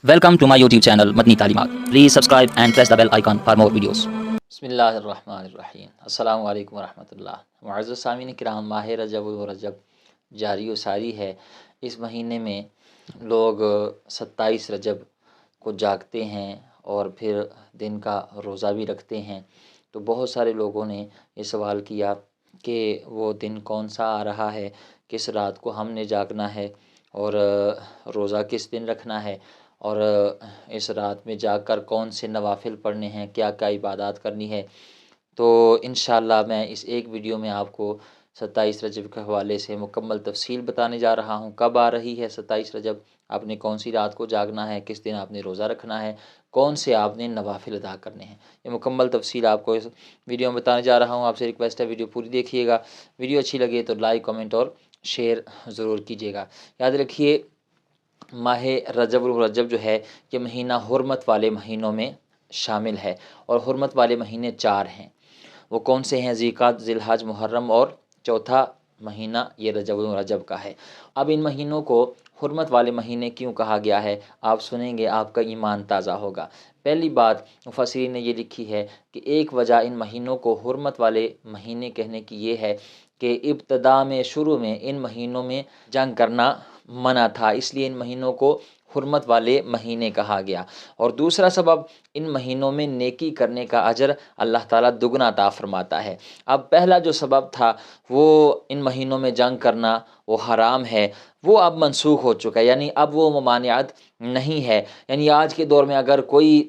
Welcome to my YouTube channel Madni Talimat. Please subscribe and press the bell icon for more videos. بسم اللہ الرحمن الرحیم۔ السلام علیکم ورحمۃ اللہ۔ معزز سامعین کرام، ماہ رجب الرجب جاری و ساری ہے۔ اس مہینے میں لوگ 27 رجب کو جاگتے ہیں اور پھر دن کا روزہ بھی رکھتے ہیں۔ تو بہت سارے لوگوں نے یہ سوال کیا کہ وہ دن کون سا آ رہا ہے، کس رات کو ہم نے جاگنا ہے اور روزہ کس دن رکھنا ہے، اور اس رات میں جاگ کر کون سے نوافل پڑھنے ہیں، کیا کیا عبادات کرنی ہے۔ تو انشاءاللہ میں اس ایک ویڈیو میں آپ کو 27 رجب کے حوالے سے مکمل تفصیل بتانے جا رہا ہوں۔ کب آ رہی ہے 27 رجب، آپ نے کون سی رات کو جاگنا ہے، کس دن آپ نے روزہ رکھنا ہے، کون سے آپ نے نوافل ادا کرنے ہیں، یہ مکمل تفصیل آپ کو اس ویڈیو میں بتانے جا رہا ہوں۔ آپ سے ریکویسٹ ہے ویڈیو پوری دیکھیے گا، ویڈیو اچھی لگے تو لائک، کمنٹ اور شیئر ضرور کیجیے گا۔ یاد رکھیے، ماہ رجب الرجب جو ہے یہ مہینہ حرمت والے مہینوں میں شامل ہے، اور حرمت والے مہینے 4 ہیں۔ وہ کون سے ہیں؟ ذی-القعدہ، ذی الحج، محرم، اور چوتھا مہینہ یہ رجب الرجب کا ہے۔ اب ان مہینوں کو حرمت والے مہینے کیوں کہا گیا ہے، آپ سنیں گے آپ کا ایمان تازہ ہوگا۔ پہلی بات مفسرین نے یہ لکھی ہے کہ ایک وجہ ان مہینوں کو حرمت والے مہینے کہنے کی یہ ہے کہ ابتدا میں، شروع میں ان مہینوں میں جنگ کرنا منع تھا، اس لیے ان مہینوں کو حرمت والے مہینے کہا گیا۔ اور دوسرا سبب، ان مہینوں میں نیکی کرنے کا اجر اللہ تعالیٰ دگنا عطا فرماتا ہے۔ اب پہلا جو سبب تھا وہ ان مہینوں میں جنگ کرنا، وہ حرام ہے، وہ اب منسوخ ہو چکا ہے، یعنی اب وہ ممانعت نہیں ہے۔ یعنی آج کے دور میں اگر کوئی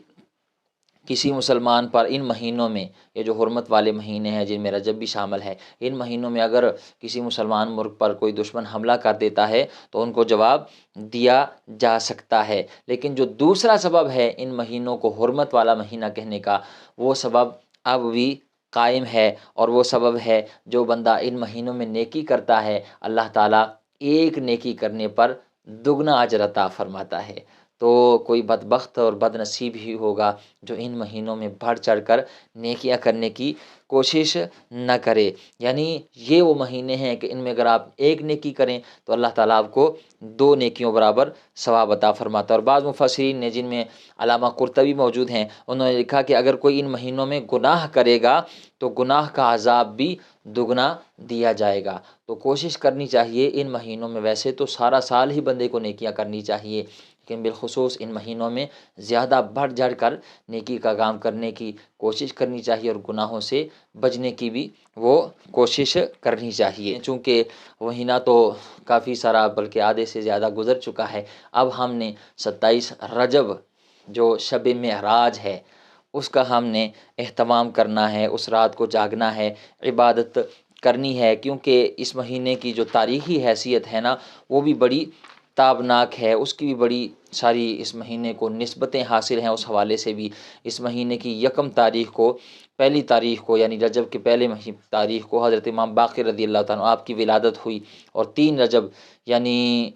کسی مسلمان پر ان مہینوں میں، یہ جو حرمت والے مہینے ہیں جن میں رجب بھی شامل ہے، ان مہینوں میں اگر کسی مسلمان ملک پر کوئی دشمن حملہ کر دیتا ہے تو ان کو جواب دیا جا سکتا ہے۔ لیکن جو دوسرا سبب ہے ان مہینوں کو حرمت والا مہینہ کہنے کا، وہ سبب اب بھی قائم ہے، اور وہ سبب ہے جو بندہ ان مہینوں میں نیکی کرتا ہے، اللہ تعالیٰ ایک نیکی کرنے پر دگنا اجر عطا فرماتا ہے۔ تو کوئی بدبخت اور بد نصیب ہی ہوگا جو ان مہینوں میں بڑھ چڑھ کر نیکیاں کرنے کی کوشش نہ کرے۔ یعنی یہ وہ مہینے ہیں کہ ان میں اگر آپ ایک نیکی کریں تو اللہ تعالیٰ آپ کو 2 نیکیوں برابر ثواب عطا فرماتا ہے۔ اور بعض مفسرین نے، جن میں علامہ قرطبی موجود ہیں، انہوں نے لکھا کہ اگر کوئی ان مہینوں میں گناہ کرے گا تو گناہ کا عذاب بھی دگنا دیا جائے گا۔ تو کوشش کرنی چاہیے ان مہینوں میں، ویسے تو سارا سال ہی بندے کو نیکیاں کرنی چاہیے، لیکن بالخصوص ان مہینوں میں زیادہ بڑھ چڑھ کر نیکی کا کام کرنے کی کوشش کرنی چاہیے، اور گناہوں سے بچنے کی بھی وہ کوشش کرنی چاہیے۔ چونکہ مہینہ تو کافی سارا، بلکہ آدھے سے زیادہ گزر چکا ہے، اب ہم نے 27 رجب جو شب معراج ہے اس کا ہم نے اہتمام کرنا ہے، اس رات کو جاگنا ہے، عبادت کرنی ہے، کیونکہ اس مہینے کی جو تاریخی حیثیت ہے نا، وہ بھی بڑی تابناک ہے، اس کی بھی بڑی ساری اس مہینے کو نسبتیں حاصل ہیں۔ اس حوالے سے بھی اس مہینے کی یکم تاریخ کو، پہلی تاریخ کو، یعنی رجب کے پہلے تاریخ کو حضرت امام باقر رضی اللہ تعالیٰ عنہ آپ کی ولادت ہوئی، اور 3 رجب یعنی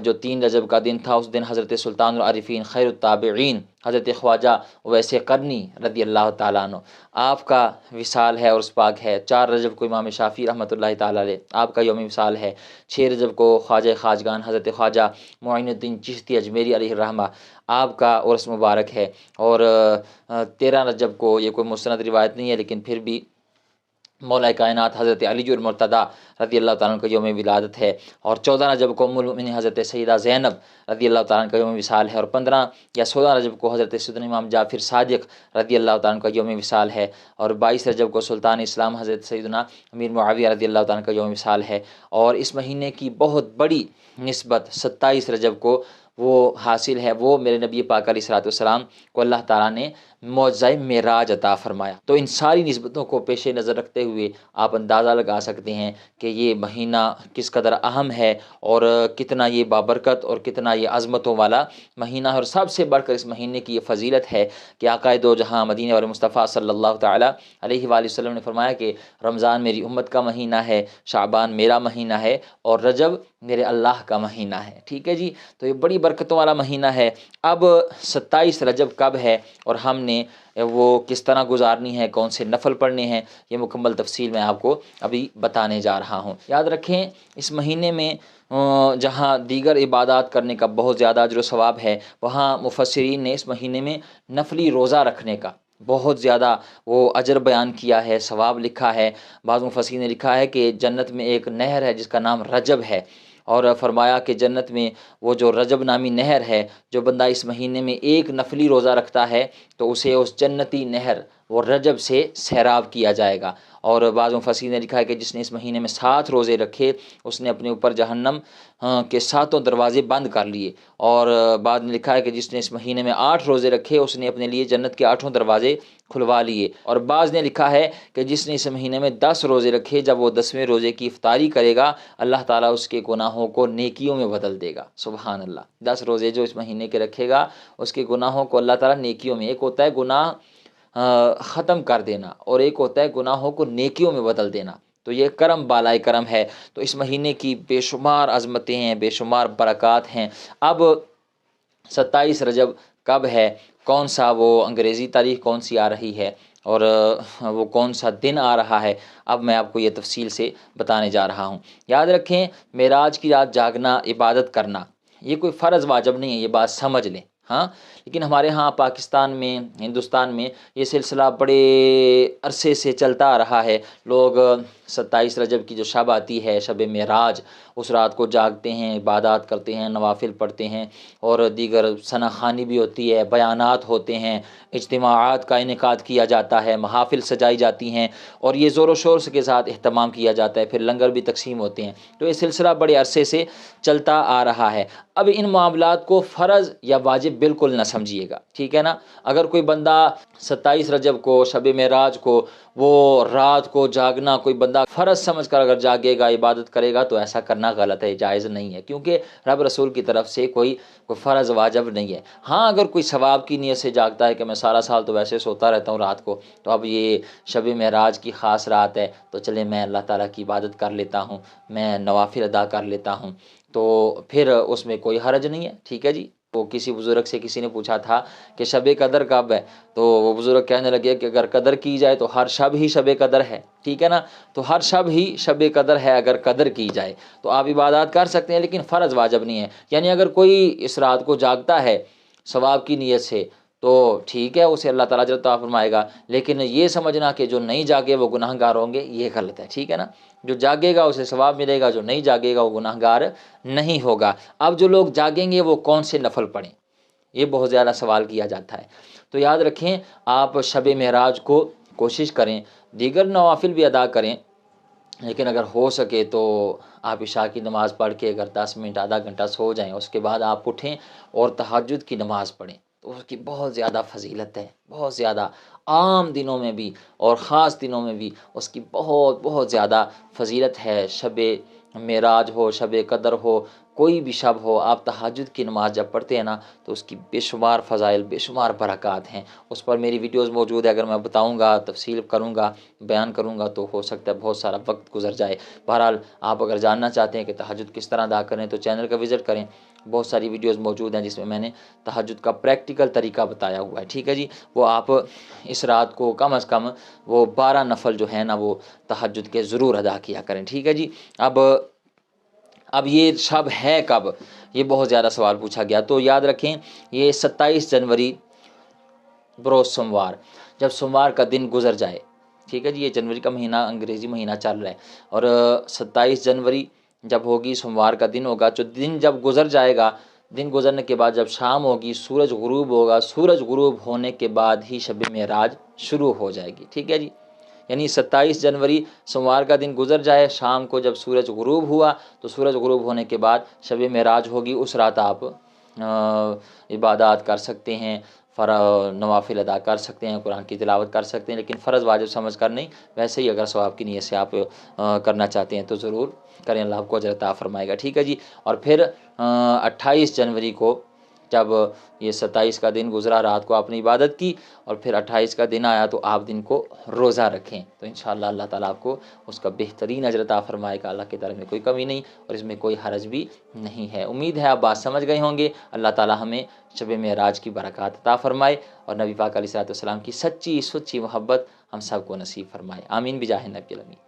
جو 3 رجب کا دن تھا، اس دن حضرت سلطان العارفین خیر التابعین حضرت خواجہ اویس قرنی رضی اللہ تعالیٰ عنہ آپ کا وصال ہے، اور اس پاک ہے۔ 4 رجب کو امام شافعی رحمۃ اللہ تعالیٰ علیہ آپ کا یوم وصال ہے۔ 6 رجب کو خواجہ خواجگان حضرت خواجہ معین الدین چشتی اجمیری علیہ الرحمہ آپ کا عرس مبارک ہے۔ اور 13 رجب کو، یہ کوئی مستند روایت نہیں ہے لیکن پھر بھی، مولا کائنات حضرت علی المرتضیٰ رضی اللہ تعالیٰ عنہ کا یوم ولادت ہے۔ اور 14 رجب کو ام المؤمنین حضرت سیدہ زینب رضی اللہ تعالیٰ عنہ کا یوم وصال ہے، اور 15 یا 16 رجب کو حضرت سیدنا امام جعفر صادق رضی اللہ تعالیٰ عنہ کا یوم وصال ہے، اور 22 رجب کو سلطان اسلام حضرت سیدنا امیر معاویہ رضی اللہ تعالیٰ عنہ کا یوم وصال ہے۔ اور اس مہینے کی بہت بڑی نسبت 27 رجب کو وہ حاصل ہے، وہ میرے نبی پاک علیہ الصلوۃ والسلام کو اللہ تعالیٰ نے معجزہ معراج عطا فرمایا۔ تو ان ساری نسبتوں کو پیش نظر رکھتے ہوئے آپ اندازہ لگا سکتے ہیں کہ یہ مہینہ کس قدر اہم ہے، اور کتنا یہ بابرکت اور کتنا یہ عظمتوں والا مہینہ ہے۔ اور سب سے بڑھ کر اس مہینے کی یہ فضیلت ہے کہ آقائے دو جہاں مدینہ والے مصطفیٰ صلی اللہ تعالیٰ علیہ وآلہ وسلم نے فرمایا کہ رمضان میری امت کا مہینہ ہے، شعبان میرا مہینہ ہے، اور رجب میرے اللہ کا مہینہ ہے۔ ٹھیک ہے جی، تو یہ بڑی برکتوں والا مہینہ ہے۔ اب 27 رجب کب ہے اور ہم نے وہ کس طرح گزارنی ہے، کون سے نفل پڑھنے ہیں، یہ مکمل تفصیل میں آپ کو ابھی بتانے جا رہا ہوں۔ یاد رکھیں اس مہینے میں جہاں دیگر عبادات کرنے کا بہت زیادہ اجر و ثواب ہے، وہاں مفسرین نے اس مہینے میں نفلی روزہ رکھنے کا بہت زیادہ وہ اجر بیان کیا ہے، ثواب لکھا ہے۔ بعض مفسرین نے لکھا ہے کہ جنت میں ایک نہر ہے جس کا نام رجب ہے، اور فرمایا کہ جنت میں وہ جو رجب نامی نہر ہے، جو بندہ اس مہینے میں ایک نفلی روزہ رکھتا ہے تو اسے اس جنتی نہر وہ رجب سے سیراب کیا جائے گا۔ اور بعض مفسرین نے لکھا ہے کہ جس نے اس مہینے میں 7 روزے رکھے اس نے اپنے اوپر جہنم کے 7 دروازے بند کر لیے، اور بعد نے لکھا ہے کہ جس نے اس مہینے میں 8 روزے رکھے اس نے اپنے لیے جنت کے 8 دروازے کھلوا لیے، اور بعض نے لکھا ہے کہ جس نے اس مہینے میں 10 روزے رکھے جب وہ 10ویں روزے کی افطاری کرے گا اللہ تعالیٰ اس کے گناہوں کو نیکیوں میں بدل دے گا۔ سبحان اللہ، 10 روزے جو اس مہینے کے رکھے گا اس کے گناہوں کو اللہ تعالیٰ نیکیوں میں، ایک ہوتا ہے گناہ ختم کر دینا اور ایک ہوتا ہے گناہوں کو نیکیوں میں بدل دینا، تو یہ کرم بالائے کرم ہے۔ تو اس مہینے کی بے شمار عظمتیں ہیں، بے شمار برکات ہیں۔ اب 27 رجب کب ہے، کون سا وہ انگریزی تاریخ کون سی آ رہی ہے اور وہ کون سا دن آ رہا ہے، اب میں آپ کو یہ تفصیل سے بتانے جا رہا ہوں۔ یاد رکھیں معراج کی رات جاگنا، عبادت کرنا یہ کوئی فرض واجب نہیں ہے، یہ بات سمجھ لیں ہاں۔ لیکن ہمارے ہاں پاکستان میں، ہندوستان میں یہ سلسلہ بڑے عرصے سے چلتا آ رہا ہے۔ لوگ 27 رجب کی جو شب آتی ہے، شب معراج، اس رات کو جاگتے ہیں، عبادات کرتے ہیں، نوافل پڑھتے ہیں، اور دیگر ثنا خوانی بھی ہوتی ہے، بیانات ہوتے ہیں، اجتماعات کا انعقاد کیا جاتا ہے، محافل سجائی جاتی ہیں، اور یہ زور و شور کے ساتھ اہتمام کیا جاتا ہے، پھر لنگر بھی تقسیم ہوتے ہیں۔ تو یہ سلسلہ بڑے عرصے سے چلتا آ رہا ہے۔ اب ان معاملات کو فرض یا واجب بالکل نہ سمجھیے گا، ٹھیک ہے نا۔ اگر کوئی بندہ 27 رجب کو، شب معراج کو، وہ رات کو جاگنا کوئی بندہ فرض سمجھ کر اگر جاگے گا، عبادت کرے گا تو ایسا کرنا غلط ہے، جائز نہیں ہے، کیونکہ رب رسول کی طرف سے کوئی فرض واجب نہیں ہے۔ ہاں اگر کوئی ثواب کی نیت سے جاگتا ہے کہ میں سارا سال تو ویسے سوتا رہتا ہوں رات کو، تو اب یہ شب معراج کی خاص رات ہے تو چلے میں اللہ تعالیٰ کی عبادت کر لیتا ہوں، میں نوافل ادا کر لیتا ہوں، تو پھر اس میں کوئی حرج نہیں ہے، ٹھیک ہے جی۔ وہ کسی بزرگ سے کسی نے پوچھا تھا کہ شب قدر کب ہے، تو وہ بزرگ کہنے لگے کہ اگر قدر کی جائے تو ہر شب ہی شب قدر ہے، ٹھیک ہے نا۔ تو ہر شب ہی شب قدر ہے اگر قدر کی جائے تو آپ عبادات کر سکتے ہیں، لیکن فرض واجب نہیں ہے۔ یعنی اگر کوئی اس رات کو جاگتا ہے ثواب کی نیت سے تو ٹھیک ہے، اسے اللہ تعالیٰ اجر عطا فرمائے گا، لیکن یہ سمجھنا کہ جو نہیں جاگے وہ گناہ گار ہوں گے یہ غلط ہے، ٹھیک ہے نا۔ جو جاگے گا اسے ثواب ملے گا، جو نہیں جاگے گا وہ گناہ گار نہیں ہوگا۔ اب جو لوگ جاگیں گے وہ کون سے نفل پڑھیں، یہ بہت زیادہ سوال کیا جاتا ہے۔ تو یاد رکھیں آپ شب معراج کو کوشش کریں، دیگر نوافل بھی ادا کریں، لیکن اگر ہو سکے تو آپ عشاء کی نماز پڑھ کے اگر 10 منٹ آدھا گھنٹہ سو جائیں، اس کے بعد آپ اٹھیں اور تہجد کی نماز پڑھیں، تو اس کی بہت زیادہ فضیلت ہے، بہت زیادہ۔ عام دنوں میں بھی اور خاص دنوں میں بھی اس کی بہت بہت زیادہ فضیلت ہے۔ شب معراج ہو، شب قدر ہو، کوئی بھی شب ہو، آپ تہجد کی نماز جب پڑھتے ہیں نا تو اس کی بے شمار فضائل، بے شمار برکات ہیں۔ اس پر میری ویڈیوز موجود ہے، اگر میں بتاؤں گا، تفصیل کروں گا، بیان کروں گا تو ہو سکتا ہے بہت سارا وقت گزر جائے۔ بہرحال آپ اگر جاننا چاہتے ہیں کہ تہجد کس طرح ادا کریں تو چینل کا وزٹ کریں، بہت ساری ویڈیوز موجود ہیں جس میں میں نے تہجد کا پریکٹیکل طریقہ بتایا ہوا ہے، ٹھیک ہے جی۔ وہ آپ اس رات کو کم از کم وہ 12 نفل جو ہیں نا وہ تہجد کے ضرور ادا کیا کریں، ٹھیک ہے جی۔ اب یہ شب ہے کب، یہ بہت زیادہ سوال پوچھا گیا، تو یاد رکھیں یہ 27 جنوری بروز سوموار، جب سوموار کا دن گزر جائے، ٹھیک ہے جی۔ یہ جنوری کا مہینہ انگریزی مہینہ چل رہا ہے، اور 27 جنوری جب ہوگی، سوموار کا دن ہوگا، جو دن جب گزر جائے گا، دن گزرنے کے بعد جب شام ہوگی، سورج غروب ہوگا، سورج غروب ہونے کے بعد ہی شب معراج شروع ہو جائے گی، ٹھیک ہے جی۔ یعنی 27 جنوری سوموار کا دن گزر جائے، شام کو جب سورج غروب ہوا تو سورج غروب ہونے کے بعد شب معراج ہوگی، اس رات آپ عبادات کر سکتے ہیں، نوافل ادا کر سکتے ہیں، قرآن کی تلاوت کر سکتے ہیں، لیکن فرض واجب سمجھ کر نہیں، ویسے ہی اگر ثواب کی نیت سے آپ کرنا چاہتے ہیں تو ضرور کریں، اللہ آپ کو اجر عطا فرمائے گا، ٹھیک ہے جی۔ اور پھر 28 جنوری کو جب یہ 27 کا دن گزرا رات کو آپ نے عبادت کی اور پھر 28 کا دن آیا تو آپ دن کو روزہ رکھیں تو انشاءاللہ اللہ تعالیٰ آپ کو اس کا بہترین اجر عطا فرمائے گا. اللہ کی طرف میں کوئی کمی نہیں اور اس میں کوئی حرج بھی نہیں ہے. امید ہے آپ بات سمجھ گئے ہوں گے. اللہ تعالیٰ ہمیں شب معراج کی برکات عطا فرمائے اور نبی پاک علیہ الصلوۃ والسلام کی سچی محبت ہم سب کو نصیب فرمائے. آمین بجاہ نبی الامین.